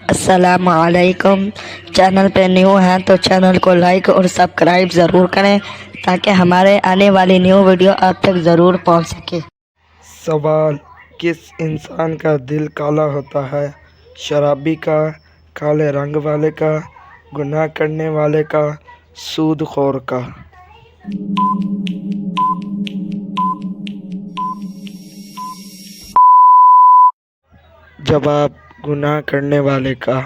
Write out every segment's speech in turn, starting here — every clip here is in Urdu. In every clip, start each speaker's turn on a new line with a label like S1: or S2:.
S1: السلام علیکم۔ چینل پہ نیو ہیں تو چینل کو لائک اور سبسکرائب ضرور کریں تاکہ ہمارے آنے والی نیو ویڈیو آپ تک ضرور پہنچ سکے۔
S2: سوال: کس انسان کا دل کالا ہوتا ہے؟ شرابی کا، کالے رنگ والے کا، گناہ کرنے والے کا، سود خور کا؟ جواب: گناہ کرنے والے کا۔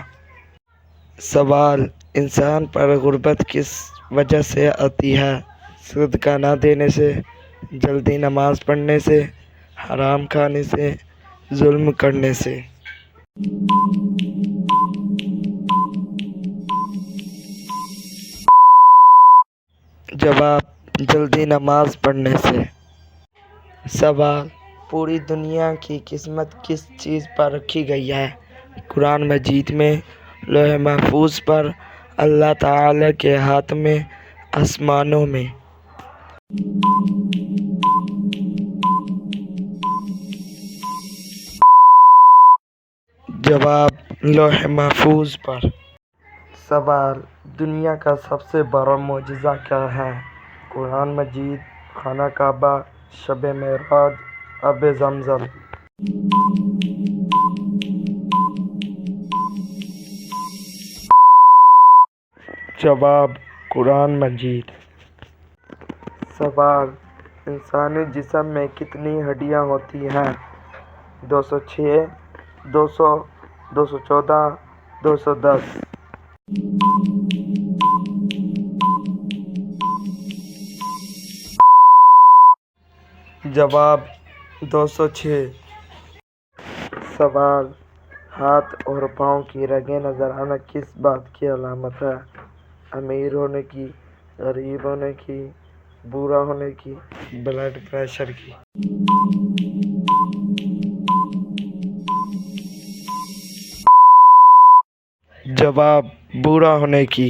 S2: سوال: انسان پر غربت کس وجہ سے آتی ہے؟ صدقہ نہ دینے سے، جلدی نماز پڑھنے سے، حرام کھانے سے، ظلم کرنے سے؟ جواب: جلدی نماز پڑھنے سے۔ سوال: پوری دنیا کی قسمت کس چیز پر رکھی گئی ہے؟ قرآن مجید میں، لوح محفوظ پر، اللہ تعالیٰ کے ہاتھ میں، آسمانوں میں؟ جواب: لوح محفوظ پر۔ سوال: دنیا کا سب سے بڑا معجزہ کیا ہے؟ قرآن مجید، خانہ کعبہ، شب معراج، آب زمزم؟ جواب: قرآن مجید۔ سوال: انسانی جسم میں کتنی ہڈیاں ہوتی ہیں؟ 206، 200، 214، 210؟ جواب: 206۔ سوال: ہاتھ اور پاؤں کی رگیں نظر آنا کس بات کی علامت ہے؟ امیر ہونے کی، غریب ہونے کی، بوڑھا ہونے کی، بلڈ پریشر کی؟ جواب: بوڑھا ہونے کی۔